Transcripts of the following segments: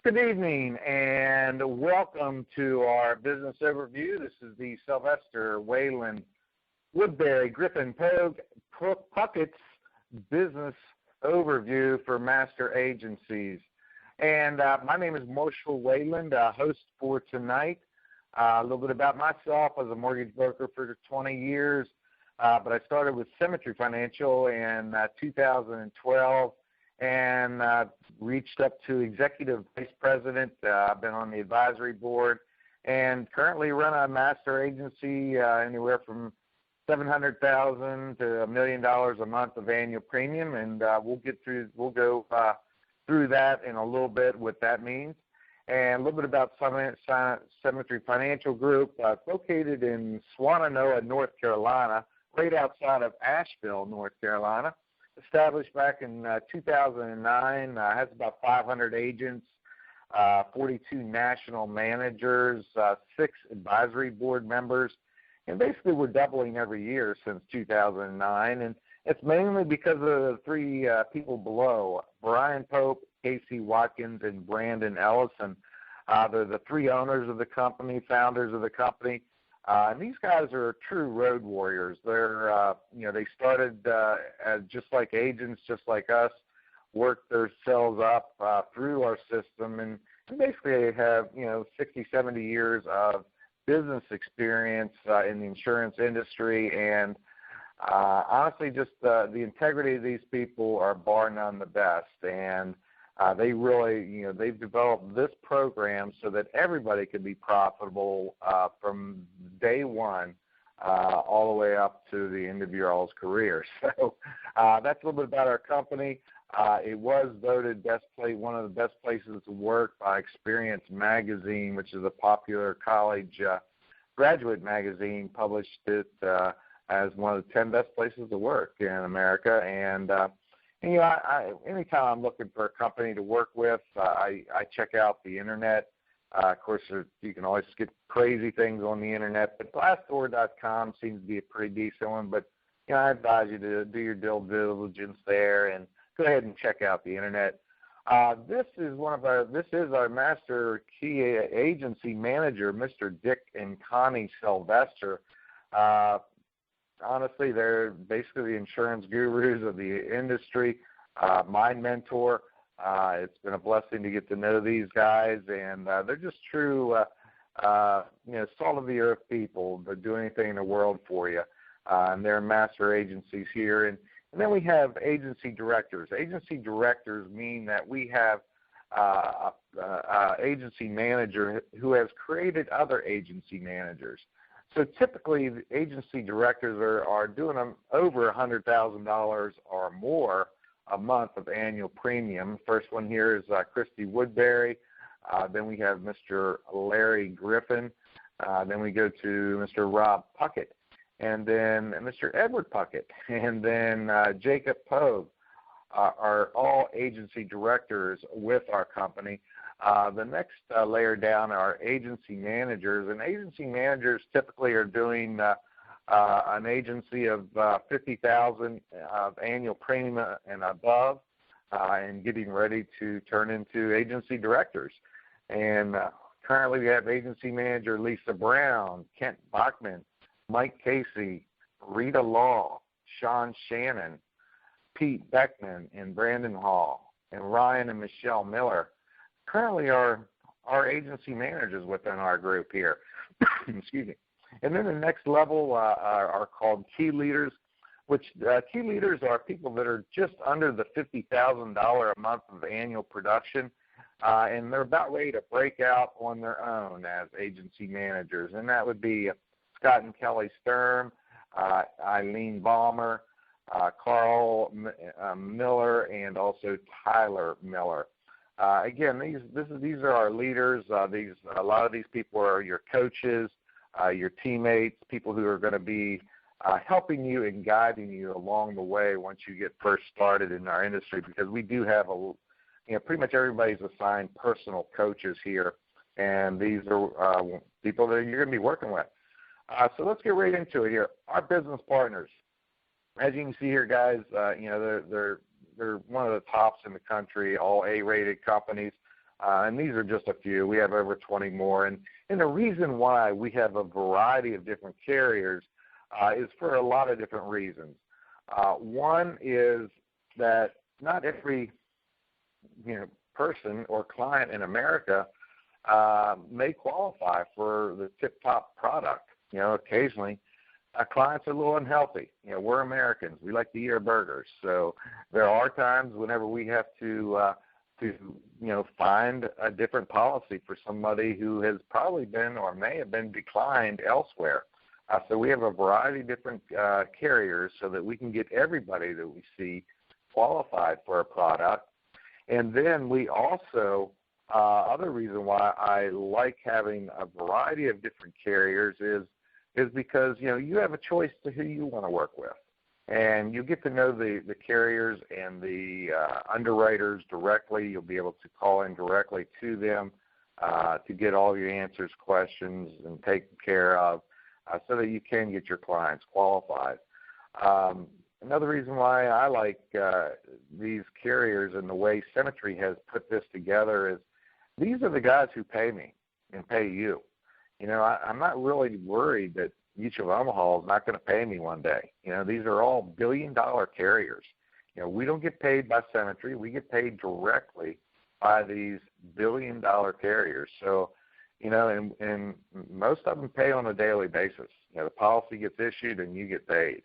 Good evening and welcome to our business overview. This is the Sylvester Wayland Woodbury Griffin Puckett's business overview for master agencies. And my name is Moshe Wayland, host for tonight. A little bit about myself. I was a mortgage broker for 20 years, but I started with Symmetry Financial in 2012. And reached up to executive vice president. I've been on the advisory board and currently run a master agency anywhere from $700,000 to $1 million a month of annual premium, and we'll go through that in a little bit, what that means, and a little bit about Symmetry Financial Group, located in Swannanoa, North Carolina, right outside of Asheville, North Carolina. Established back in 2009, has about 500 agents, 42 national managers, 6 advisory board members, and basically we're doubling every year since 2009, and it's mainly because of the 3 people below, Brian Pope, Casey Watkins, and Brandon Ellison. They're the 3 owners of the company, founders of the company. And these guys are true road warriors. They're, they started as just like agents, just like us, worked themselves up through our system, and basically have, 60, 70 years of business experience in the insurance industry. And honestly, just the integrity of these people are bar none the best. And they really, they've developed this program so that everybody can be profitable from day one all the way up to the end of your all's career. So that's a little bit about our company. It was voted one of the best places to work by Experience Magazine, which is a popular college graduate magazine, published it as one of the 10 best places to work in America. And anytime I'm looking for a company to work with, I check out the internet. Of course, you can always get crazy things on the internet, but Glassdoor.com seems to be a pretty decent one. But I advise you to do your due diligence there and go ahead and check out the internet. This is our master key agency manager, Mr. Dick and Connie Sylvester. Honestly, they're basically the insurance gurus of the industry, my mentor. It's been a blessing to get to know these guys, and they're just true, salt of the earth people. They'll do anything in the world for you, and they're master agencies here. And then we have agency directors. Agency directors mean that we have an agency manager who has created other agency managers. So typically, the agency directors are doing over $100,000 or more a month of annual premium. First one here is Christy Woodbury. Then we have Mr. Larry Griffin. Then we go to Mr. Rob Puckett, and then Mr. Edward Puckett, and then Jacob Pogue are all agency directors with our company. The next layer down are agency managers, and agency managers typically are doing an agency of $50,000 of annual premium and above, and getting ready to turn into agency directors. And currently we have agency manager Lisa Brown, Kent Bachman, Mike Casey, Rita Law, Sean Shannon, Pete Beckman, and Brandon Hall, and Ryan and Michelle Miller currently are our agency managers within our group here. Excuse me. And then the next level are called key leaders, which key leaders are people that are just under the $50,000 a month of annual production, and they're about ready to break out on their own as agency managers. And that would be Scott and Kelly Sturm, Eileen Balmer, Carl Miller, and also Tyler Miller. Again, these are our leaders. A lot of these people are your coaches, your teammates, people who are going to be helping you and guiding you along the way once you get first started in our industry, because we do have pretty much everybody's assigned personal coaches here, and these are people that you're going to be working with. So let's get right into it here. Our business partners, as you can see here, guys, they're one of the tops in the country, all A-rated companies. and these are just a few. We have over 20 more. And the reason why we have a variety of different carriers is for a lot of different reasons. One is that not every person or client in America may qualify for the tip-top product. Occasionally clients are a little unhealthy. We're Americans. We like to eat our burgers. So there are times whenever we have to find a different policy for somebody who has probably been or may have been declined elsewhere. So we have a variety of different carriers so that we can get everybody that we see qualified for a product. And then we also, other reason why I like having a variety of different carriers is because, you have a choice to who you want to work with. And you get to know the carriers and the underwriters directly. You'll be able to call in directly to them to get all your answers, questions, and taken care of so that you can get your clients qualified. Another reason why I like these carriers and the way Symmetry has put this together is these are the guys who pay me and pay you. I'm not really worried that Mutual of Omaha is not going to pay me one day. These are all billion-dollar carriers. We don't get paid by Symmetry. We get paid directly by these billion-dollar carriers. So, and most of them pay on a daily basis. The policy gets issued and you get paid.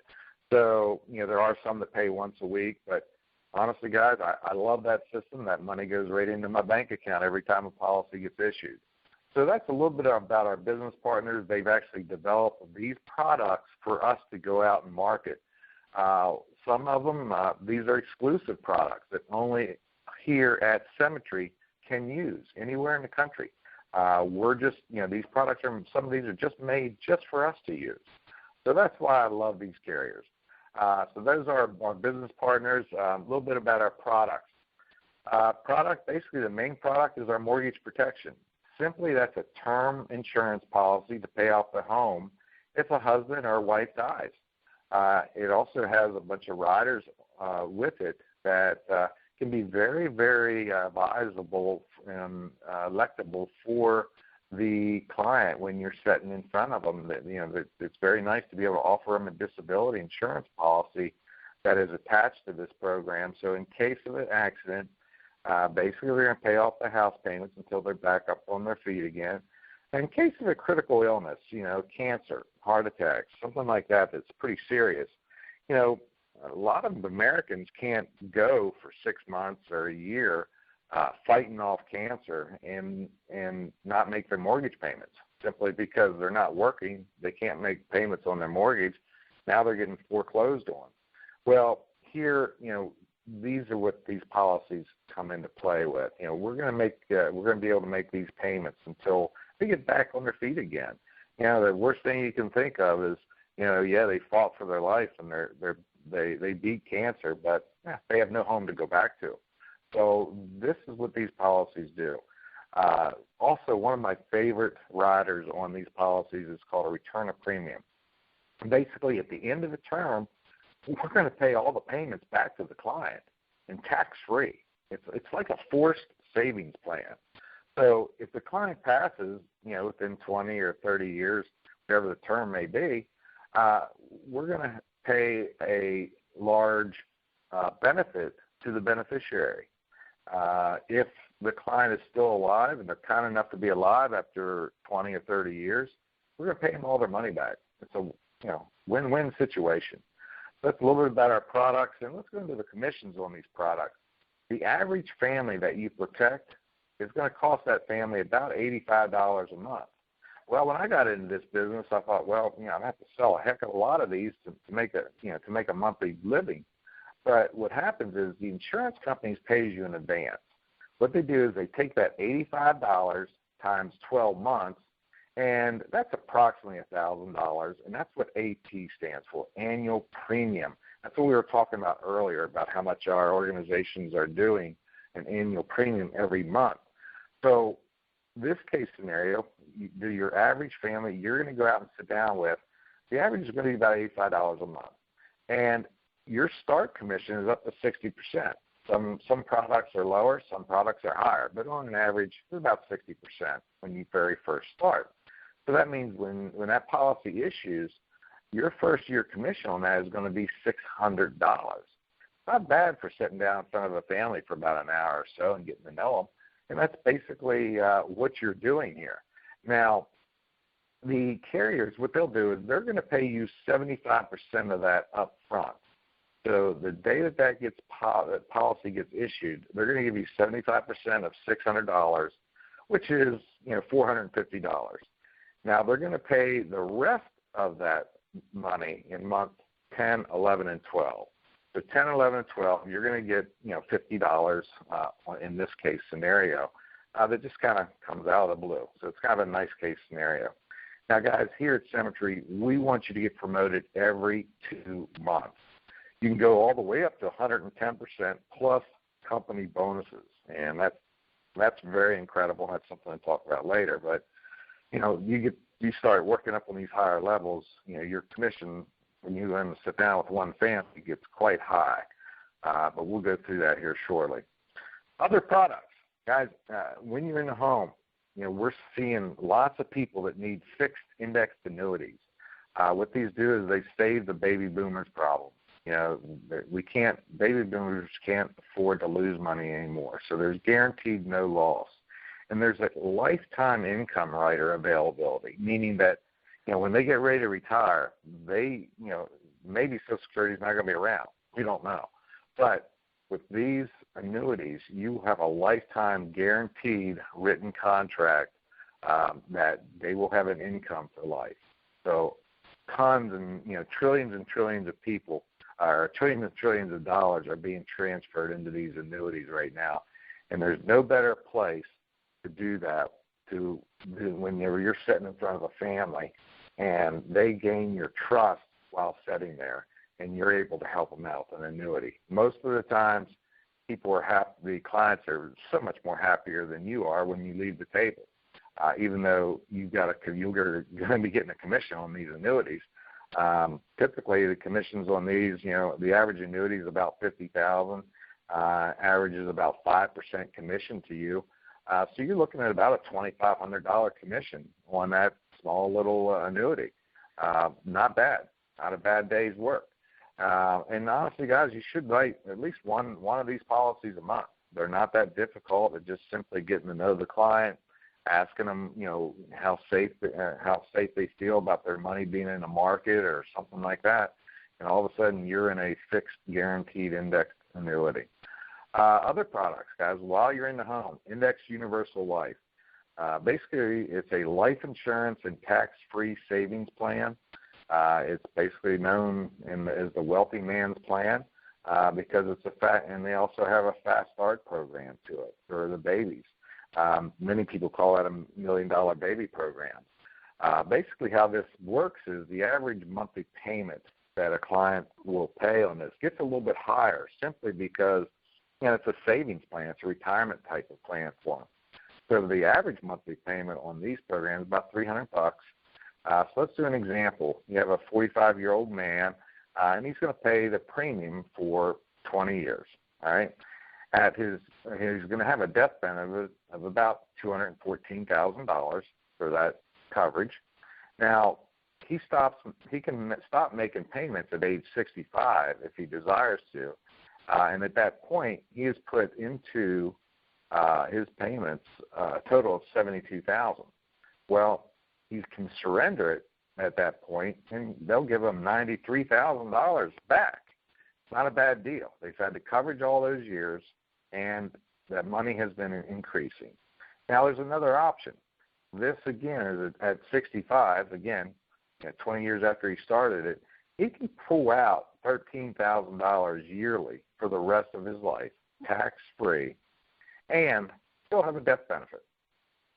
So, there are some that pay once a week, but honestly, guys, I love that system. That money goes right into my bank account every time a policy gets issued. So that's a little bit about our business partners. They've actually developed these products for us to go out and market. Some of them, these are exclusive products that only here at Symmetry can use anywhere in the country. We're just, these products some of these are just made just for us to use. So that's why I love these carriers. So those are our business partners. A little bit about our products. Basically the main product is our mortgage protection. Simply, that's a term insurance policy to pay off the home if a husband or wife dies. It also has a bunch of riders with it that can be very, very advisable and electable for the client when you're sitting in front of them. It's very nice to be able to offer them a disability insurance policy that is attached to this program. So in case of an accident, basically they're going to pay off the house payments until they're back up on their feet again. And in case of a critical illness, cancer, heart attack, something like that that's pretty serious, a lot of Americans can't go for 6 months or a year fighting off cancer and not make their mortgage payments simply because they're not working. They can't make payments on their mortgage. Now they're getting foreclosed on. Well, here, these are what these policies come into play with. We're going to be able to make these payments until they get back on their feet again. The worst thing you can think of is, they fought for their life and they beat cancer, but they have no home to go back to. So this is what these policies do. Also, one of my favorite riders on these policies is called a return of premium. Basically, at the end of the term, we're going to pay all the payments back to the client and tax-free. It's like a forced savings plan. So if the client passes, within 20 or 30 years, whatever the term may be, we're going to pay a large benefit to the beneficiary. If the client is still alive and they're kind enough to be alive after 20 or 30 years, we're going to pay them all their money back. It's a win-win situation. That's a little bit about our products, and let's go into the commissions on these products. The average family that you protect is going to cost that family about $85 a month. Well, when I got into this business, I thought, well, I have to sell a heck of a lot of these to make a monthly living. But what happens is the insurance companies pays you in advance. What they do is they take that $85 times 12 months, and that's approximately $1,000, and that's what AT stands for, annual premium. That's what we were talking about earlier, about how much our organizations are doing an annual premium every month. So this case scenario, your average family you're going to go out and sit down with, the average is going to be about $85 a month. And your start commission is up to 60%. Some products are lower, some products are higher, but on an average, it's about 60% when you very first start. So that means when that policy issues, your first year commission on that is going to be $600. Not bad for sitting down in front of a family for about an hour or so and getting to know them. And that's basically what you're doing here. Now, the carriers, what they'll do is they're going to pay you 75% of that up front. So the day that policy gets issued, they're going to give you 75% of $600, which is $450. Now they're going to pay the rest of that money in month 10, 11, and 12. So 10, 11, and 12, you're going to get $50 in this case scenario that just kind of comes out of the blue. So it's kind of a nice case scenario. Now, guys, here at Symmetry, we want you to get promoted every 2 months. You can go all the way up to 110% plus company bonuses, and that's very incredible. That's something to talk about later. But you start working up on these higher levels, your commission when you sit down with one family gets quite high. But we'll go through that here shortly. Other products, guys. When you're in the home, we're seeing lots of people that need fixed indexed annuities. What these do is they save the baby boomers problem. Baby boomers can't afford to lose money anymore. So there's guaranteed no loss. And there's a lifetime income rider availability, meaning that, when they get ready to retire, maybe Social Security is not going to be around. We don't know. But with these annuities, you have a lifetime guaranteed written contract that they will have an income for life. So tons and, trillions and trillions of people, or trillions and trillions of dollars are being transferred into these annuities right now. And there's no better place to do that when you're sitting in front of a family and they gain your trust while sitting there and you're able to help them out with an annuity. Most of the times, people are happy. The clients are so much more happier than you are when you leave the table, even though you're going to be getting a commission on these annuities. Typically, the commissions on these, the average annuity is about $50,000. Average is about 5% commission to you. So you're looking at about a $2,500 commission on that small little annuity. Not bad. Not a bad day's work. And honestly, guys, you should write at least one of these policies a month. They're not that difficult. They're just simply getting to know the client, asking them, how safe they feel about their money being in the market or something like that. And all of a sudden, you're in a fixed, guaranteed indexed annuity. Other products, guys, while you're in the home, Index Universal Life. Basically, it's a life insurance and tax-free savings plan. It's basically known as the wealthy man's plan because and they also have a fast start program to it for the babies. Many people call that a $1 million baby program. Basically, how this works is the average monthly payment that a client will pay on this gets a little bit higher simply because it's a savings plan. It's a retirement type of plan for them. So the average monthly payment on these programs is about $300. So let's do an example. You have a 45-year-old man, and he's going to pay the premium for 20 years. All right. He's going to have a death benefit of about $214,000 for that coverage. Now he can stop making payments at age 65 if he desires to. And at that point, he has put into his payments a total of $72,000. Well, he can surrender it at that point, and they'll give him $93,000 back. Not a bad deal. They've had the coverage all those years, and that money has been increasing. Now, there's another option. This, again, is at 65, again, 20 years after he started it, he can pull out $13,000 yearly for the rest of his life, tax-free, and still have a death benefit.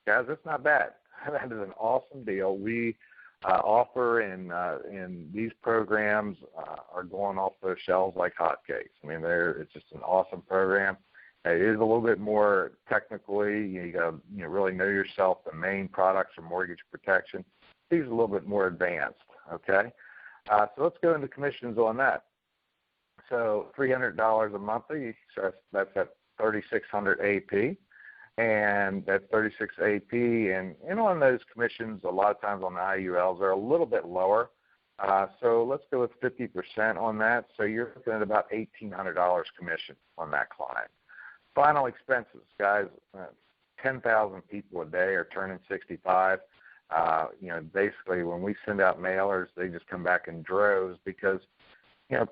Guys, that's not bad. That is an awesome deal. We offer, and these programs are going off the shelves like hotcakes. I mean, it's just an awesome program. It is a little bit more technically. You got to really know yourself. The main products are mortgage protection. These are a little bit more advanced. Okay, so let's go into commissions on that. So $300 a monthly, so that's at 3,600 AP. And that 36 AP, and on those commissions, a lot of times on the IULs are a little bit lower. So let's go with 50% on that. So you're looking at about $1,800 commission on that client. Final expenses, guys, 10,000 people a day are turning 65. Basically when we send out mailers, they just come back in droves because,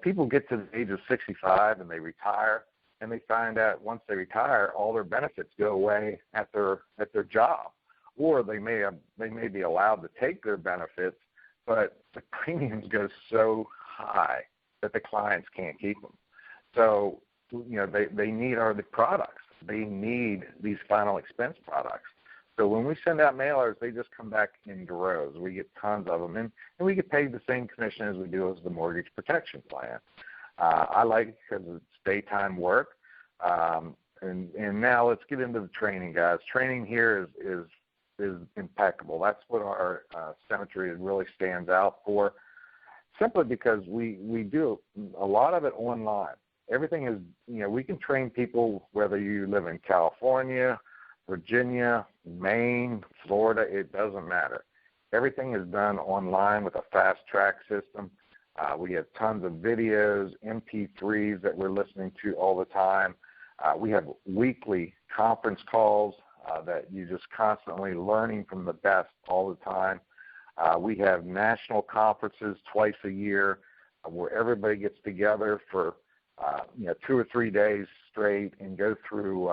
people get to the age of 65 and they retire. And they find out once they retire, all their benefits go away at their job, or they may be allowed to take their benefits, but the premiums go so high that the clients can't keep them. So they need the products. They need these final expense products. So when we send out mailers, they just come back in droves. We get tons of them, and we get paid the same commission as we do as the mortgage protection plan. I like it because it's daytime work. And now let's get into the training, guys. Training here is impeccable. That's what our cemetery really stands out for, simply because we do a lot of it online. Everything is, we can train people whether you live in California, Virginia, Maine, Florida, it doesn't matter. Everything is done online with a fast track system. We have tons of videos, MP3s that we're listening to all the time. We have weekly conference calls that you're just constantly learning from the best all the time. We have national conferences twice a year where everybody gets together for 2 or 3 days straight and go through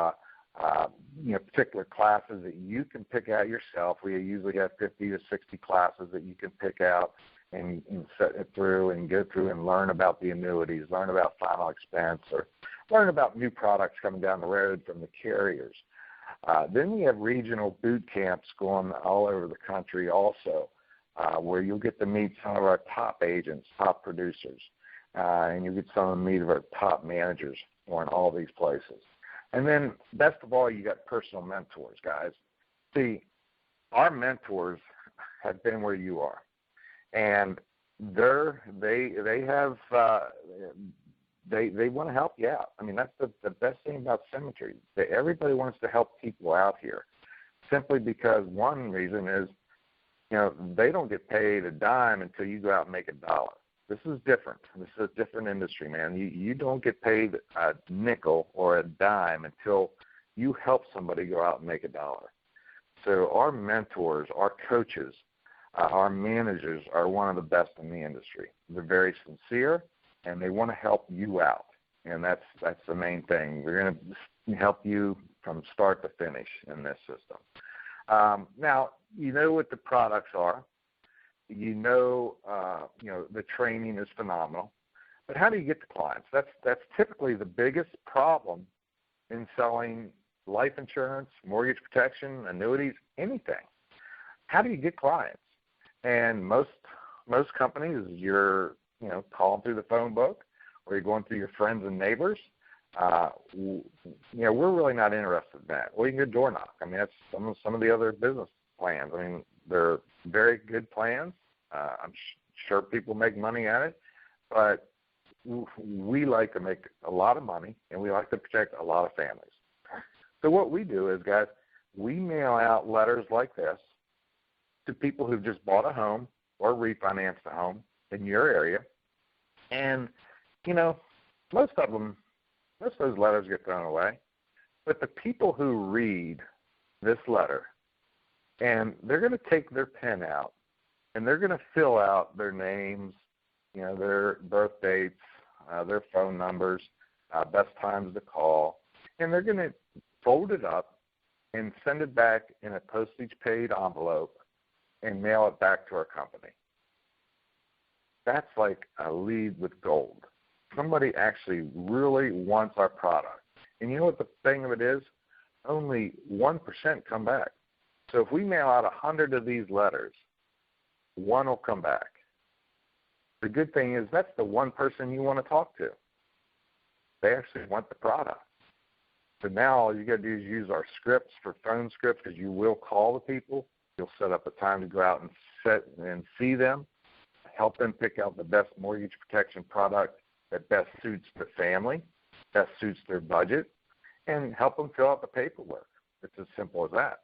particular classes that you can pick out yourself. We usually have 50 to 60 classes that you can pick out and set it through and go through and learn about the annuities, learn about final expense, or learn about new products coming down the road from the carriers. Then we have regional boot camps going all over the country also, where you'll get to meet some of our top agents, top producers, and you'll get some of the meet of our top managers on all these places. And then, best of all, you got personal mentors, guys. See, our mentors have been where you are, and they want to help you out. I mean, that's the best thing about cemetery. That everybody wants to help people out here, simply because one reason is, they don't get paid a dime until you go out and make a dollar. This is different. This is a different industry, man. You don't get paid a nickel or a dime until you help somebody go out and make a dollar. So our mentors, our coaches, our managers are one of the best in the industry. They're very sincere, and they want to help you out, and that's the main thing. We're going to help you from start to finish in this system. Now, you know what the products are. The training is phenomenal. But how do you get the clients? That's typically the biggest problem in selling life insurance, mortgage protection, annuities, anything. How do you get clients? And most companies, you're calling through the phone book, or you're going through your friends and neighbors. We're really not interested in that. Well, you can go door knock. I mean, that's some of the other business plans. I mean, they're very good plans. I'm sure people make money at it, but we like to make a lot of money, and we like to protect a lot of families. So what we do is, guys, we mail out letters like this to people who've just bought a home or refinanced a home in your area. And, most of those letters get thrown away. But the people who read this letter, and they're going to take their pen out, and they're going to fill out their names, their birth dates, their phone numbers, best times to call, and they're going to fold it up and send it back in a postage-paid envelope and mail it back to our company. That's like a lead with gold. Somebody actually really wants our product. And you know what the thing of it is? Only 1% come back. So if we mail out 100 of these letters, one will come back. The good thing is that's the one person you want to talk to. They actually want the product. So now all you got to do is use our scripts for phone scripts, because you will call the people. You'll set up a time to go out and sit and see them, help them pick out the best mortgage protection product that best suits the family, best suits their budget, and help them fill out the paperwork. It's as simple as that.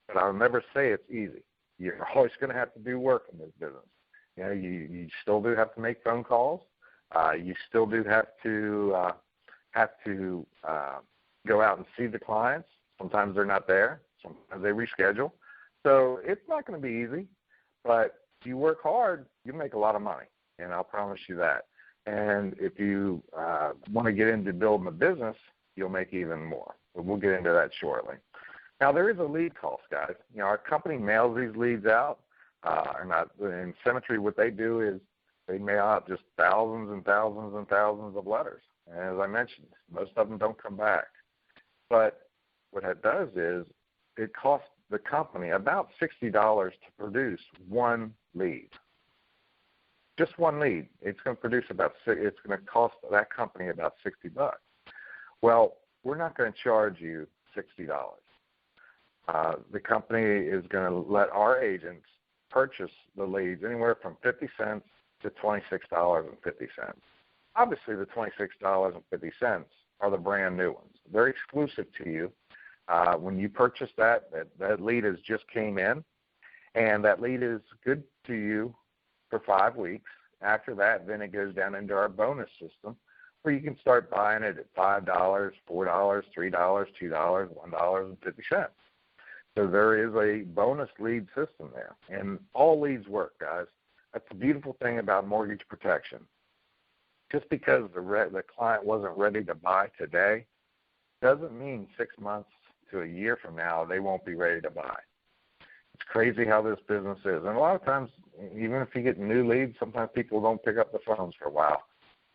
But I'll never say it's easy. You're always going to have to do work in this business. You know, you still do have to make phone calls. You still do have to go out and see the clients. Sometimes they're not there. Sometimes they reschedule. So it's not going to be easy. But if you work hard, you make a lot of money, and I'll promise you that. And if you want to get into building a business, you'll make even more. But we'll get into that shortly. Now, there is a lead cost, guys. You know, our company mails these leads out. In Symmetry, what they do is they mail out just thousands and thousands and thousands of letters. And as I mentioned, most of them don't come back. But what it does is it costs the company about $60 to produce one lead. Just one lead. It's going to cost that company about $60. Well, we're not going to charge you $60. The company is going to let our agents purchase the leads anywhere from 50 cents to $26.50. Obviously, the $26.50 are the brand new ones. They're exclusive to you. When you purchase that lead has just came in, and that lead is good to you for 5 weeks. After that, then it goes down into our bonus system, where you can start buying it at $5, $4, $3, $2, $1.50. So there is a bonus lead system there, and all leads work, guys. That's the beautiful thing about mortgage protection. Just because the client wasn't ready to buy today doesn't mean 6 months to a year from now they won't be ready to buy. It's crazy how this business is. And a lot of times, even if you get new leads, sometimes people don't pick up the phones for a while.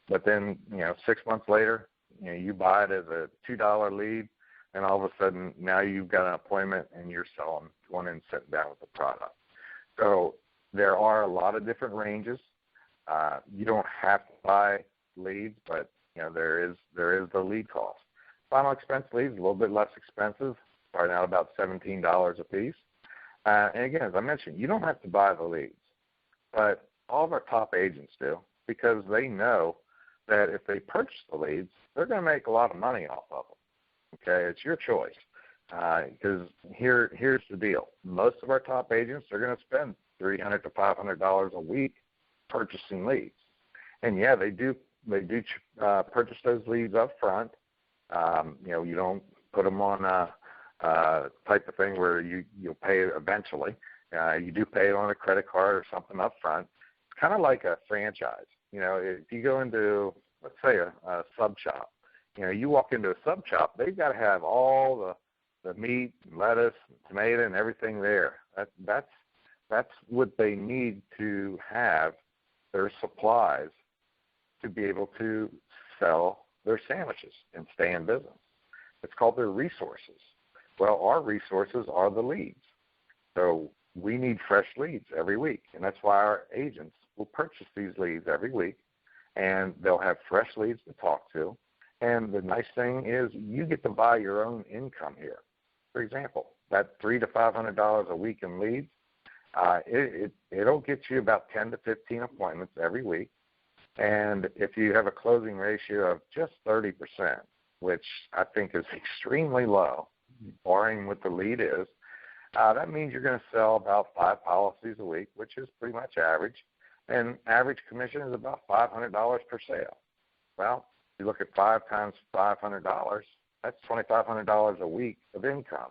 But then, 6 months later, you buy it as a $2 lead, and all of a sudden now you've got an appointment and you're going in and sitting down with the product. So there are a lot of different ranges. You don't have to buy leads, but there is the lead cost. Final expense leads a little bit less expensive, starting out about $17 a piece. And again, as I mentioned, you don't have to buy the leads, but all of our top agents do, because they know that if they purchase the leads, they're going to make a lot of money off of them. Okay, it's your choice, because here's the deal. Most of our top agents are going to spend $300 to $500 a week purchasing leads, and yeah, they do purchase those leads up front. You don't put them on a type of thing where you'll pay it eventually. You do pay it on a credit card or something up front. It's kind of like a franchise. If you go into, let's say, a sub shop, you walk into a sub shop, they've got to have all the meat, and lettuce, and tomato, and everything there. That's what they need to have their supplies to be able to sell their sandwiches and stay in business. It's called their resources. Well, our resources are the leads. So we need fresh leads every week, and that's why our agents will purchase these leads every week, and they'll have fresh leads to talk to. And the nice thing is you get to buy your own income here. For example, that $300 to $500 a week in leads, it'll get you about 10 to 15 appointments every week. And if you have a closing ratio of just 30%, which I think is extremely low, barring what the lead is, that means you're going to sell about 5 policies a week, which is pretty much average. And average commission is about $500 per sale. Well, if you look at 5 times $500, that's $2,500 a week of income.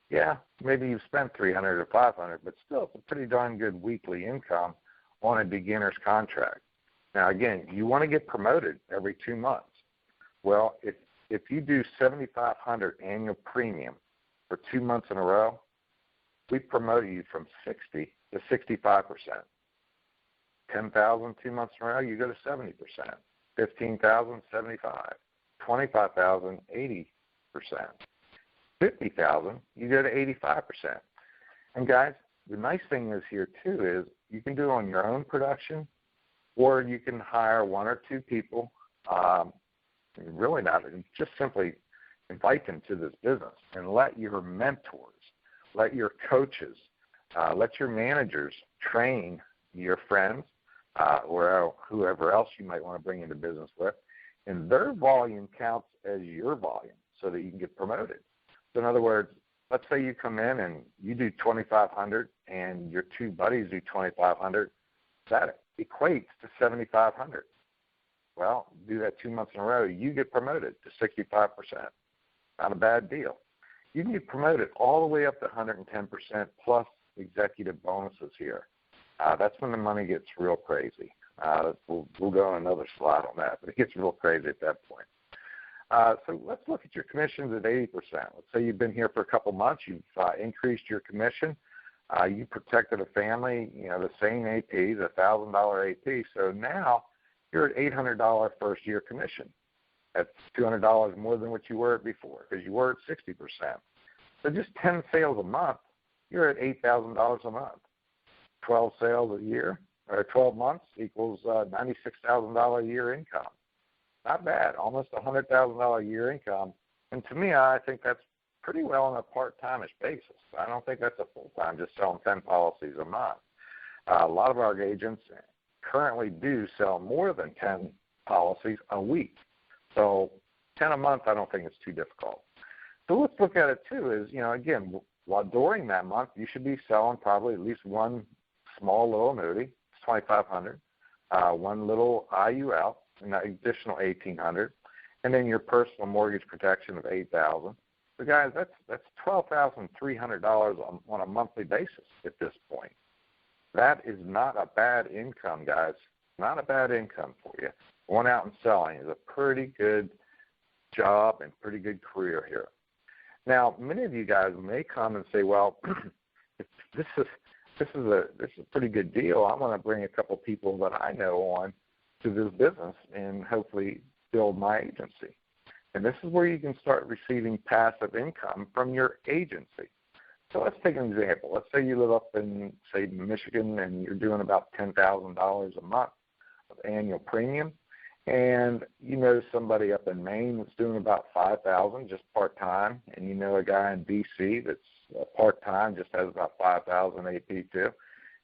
Yeah, maybe you've spent $300 or $500, but still it's a pretty darn good weekly income on a beginner's contract. Now, again, you want to get promoted every 2 months. Well, if you do $7,500 annual premium for 2 months in a row, we promote you from 60 to 65%. 10,000 2 months in a row, you go to 70%. 15,000, 75. 25,000, 80%. 50,000, you go to 85%. And guys, the nice thing is here too is you can do it on your own production, or you can hire 1 or 2 people. Really not, just simply invite them to this business and let your mentors, let your coaches, let your managers train your friends, or whoever else you might want to bring into business with, and their volume counts as your volume so that you can get promoted. So in other words, let's say you come in and you do 2,500 and your two buddies do 2,500. That equates to 7,500. Well, do that 2 months in a row, you get promoted to 65%. Not a bad deal. You can get promoted all the way up to 110% plus executive bonuses here. That's when the money gets real crazy. We'll go on another slide on that, but it gets real crazy at that point. So let's look at your commissions at 80%. Let's say you've been here for a couple months, you've increased your commission, you protected a family, the same AP, the $1,000 AP. So now you're at $800 first year commission. That's $200 more than what you were at before because you were at 60%. So just 10 sales a month, you're at $8,000 a month. 12 sales a year, or 12 months equals $96,000 a year income. Not bad, almost $100,000 a year income. And to me, I think that's pretty well on a part-time-ish basis. I don't think that's a full-time, just selling 10 policies a month. A lot of our agents currently do sell more than 10 policies a week. So 10 a month, I don't think it's too difficult. So let's look at it too is, again, while during that month, you should be selling probably at least one small little annuity, it's 2,500, one little IUL, an additional 1,800, and then your personal mortgage protection of 8,000. So guys, that's $12,300 on a monthly basis at this point. That is not a bad income, guys. Not a bad income for you. Going out and selling is a pretty good job and pretty good career here. Now, many of you guys may come and say, well, this is a pretty good deal. I want to bring a couple people that I know on to this business and hopefully build my agency. And this is where you can start receiving passive income from your agency. So let's take an example. Let's say you live up in, say, Michigan, and you're doing about $10,000 a month of annual premium, and you know somebody up in Maine that's doing about $5,000 just part-time, and you know a guy in D.C. that's part-time, just has about $5,000 AP too,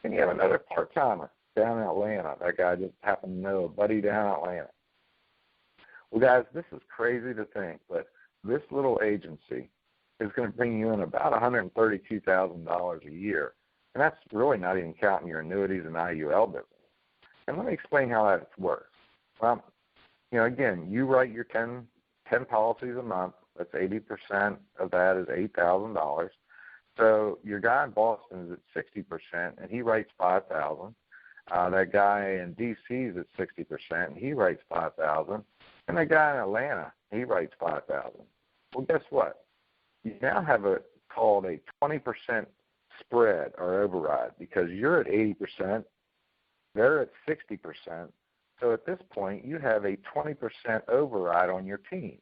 and you have another part-timer down in Atlanta. That guy just happened to know a buddy down in Atlanta. Well, guys, this is crazy to think, but this little agency is going to bring you in about $132,000 a year, and that's really not even counting your annuities and IUL business. And let me explain how that works. Well, again, you write your 10 policies a month. That's 80% of that is $8,000. So your guy in Boston is at 60%, and he writes $5,000. That guy in D.C. is at 60%, and he writes $5,000. And that guy in Atlanta, he writes $5,000. Well, guess what? You now have called a 20% spread or override because you're at 80%, they're at 60%. So at this point, you have a 20% override on your team.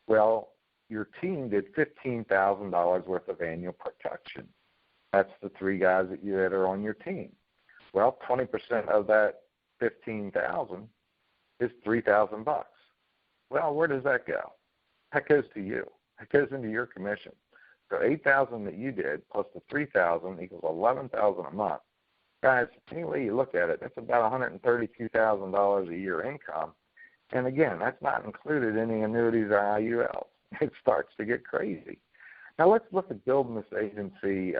Well, your team did $15,000 worth of annual protection. That's the three guys that are on your team. Well, 20% of that $15,000 is $3,000. Well, where does that go? That goes to you. That goes into your commission. So $8,000 that you did plus the $3,000 equals $11,000 a month. Guys, any way you look at it, that's about $132,000 a year income. And again, that's not included any annuities or IULs. It starts to get crazy. Now let's look at building this agency.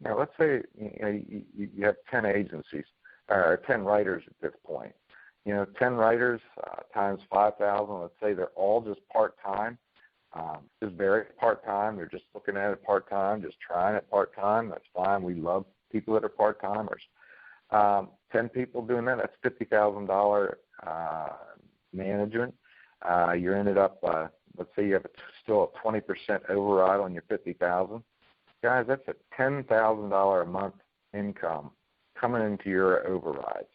Let's say you have 10 agencies or 10 writers at this point. 10 writers times 5,000. Let's say they're all just part-time, just very part-time. They're just looking at it part-time, just trying it part-time. That's fine. We love people that are part-timers. 10 people doing that, that's $50,000 management. You ended up, let's say you have still a 20% override on your $50,000. Guys, that's a $10,000 a month income coming into your overrides.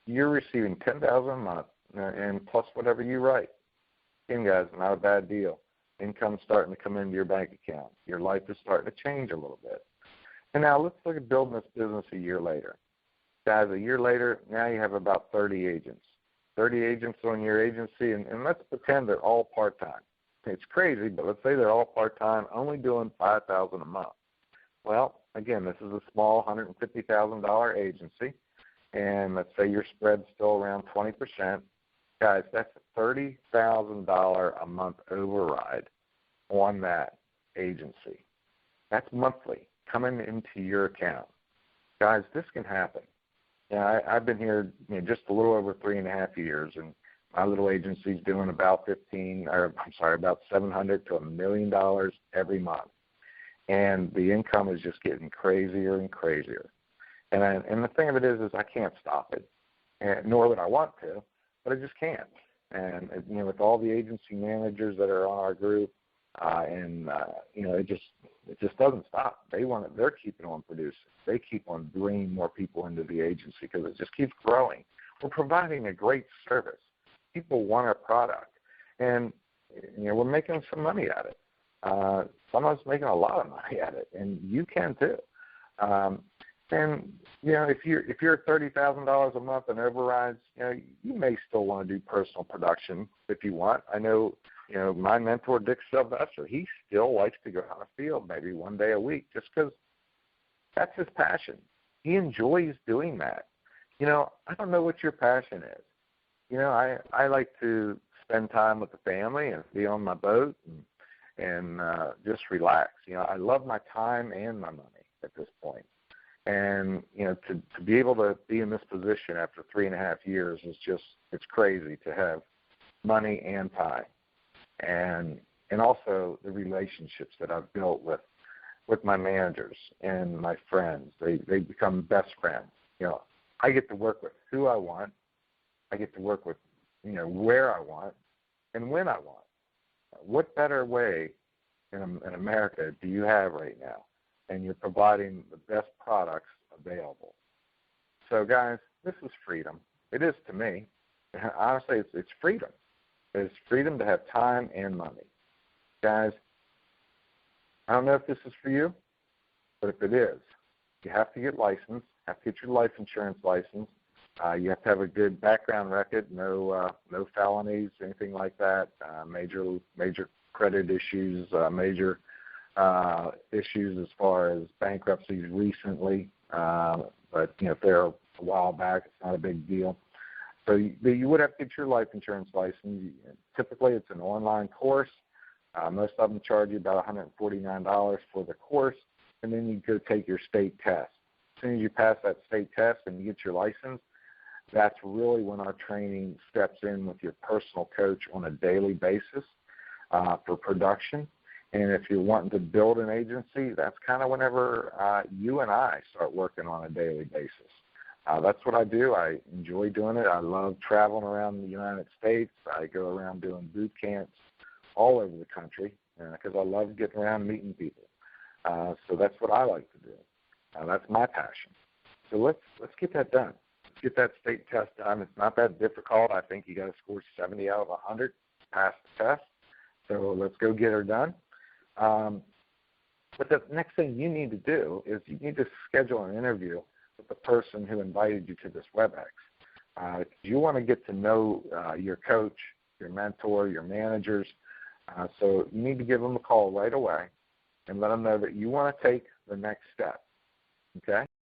You're receiving $10,000 a month and plus whatever you write. Again, guys, not a bad deal. Income's starting to come into your bank account. Your life is starting to change a little bit. And now let's look at building this business a year later. Guys, a year later, now you have about 30 agents. 30 agents on your agency, and let's pretend they're all part-time. It's crazy, but let's say they're all part-time, only doing $5,000 a month. Well, again, this is a small $150,000 agency. and let's say your spread's still around 20%, guys, that's a $30,000 a month override on that agency. That's monthly coming into your account. Guys, this can happen. I've been here just a little over 3.5 years, and my little agency's doing about about $700 to $1 million every month, and the income is just getting crazier and crazier. And the thing of it is I can't stop it, and nor would I want to, but I just can't. And with all the agency managers that are on our group, it just doesn't stop. They're keeping on producing. They keep on bringing more people into the agency because it just keeps growing. We're providing a great service. People want our product, and we're making some money at it. Some of us making a lot of money at it, and you can too. And if you're $30,000 a month in overrides, you may still want to do personal production if you want. I know, my mentor Dick Sylvester, he still likes to go out in the field maybe one day a week just because that's his passion. He enjoys doing that. I don't know what your passion is. I like to spend time with the family and be on my boat and just relax. I love my time and my money at this point. And, to be able to be in this position after 3.5 years is it's crazy to have money and time. And also the relationships that I've built with my managers and my friends. They become best friends. I get to work with who I want. I get to work with, where I want and when I want. What better way in America do you have right now? And you're providing the best products available. So, guys, this is freedom. It is to me. Honestly, it's freedom. It's freedom to have time and money. Guys, I don't know if this is for you, but if it is, you have to get licensed, have to get your life insurance license. You have to have a good background record, no felonies, anything like that, major credit issues, major issues as far as bankruptcies recently, but if they're a while back, it's not a big deal. So you would have to get your life insurance license. Typically, it's an online course. Most of them charge you about $149 for the course, and then you go take your state test. As soon as you pass that state test and you get your license, that's really when our training steps in with your personal coach on a daily basis for production. And if you're wanting to build an agency, that's kind of whenever you and I start working on a daily basis. That's what I do. I enjoy doing it. I love traveling around the United States. I go around doing boot camps all over the country because I love getting around and meeting people. So that's what I like to do. That's my passion. So let's get that done. Let's get that state test done. It's not that difficult. I think you got to score 70 out of 100 to pass the test. So let's go get her done. But the next thing you need to do is you need to schedule an interview with the person who invited you to this WebEx. You want to get to know your coach, your mentor, your managers. So you need to give them a call right away and let them know that you want to take the next step. Okay?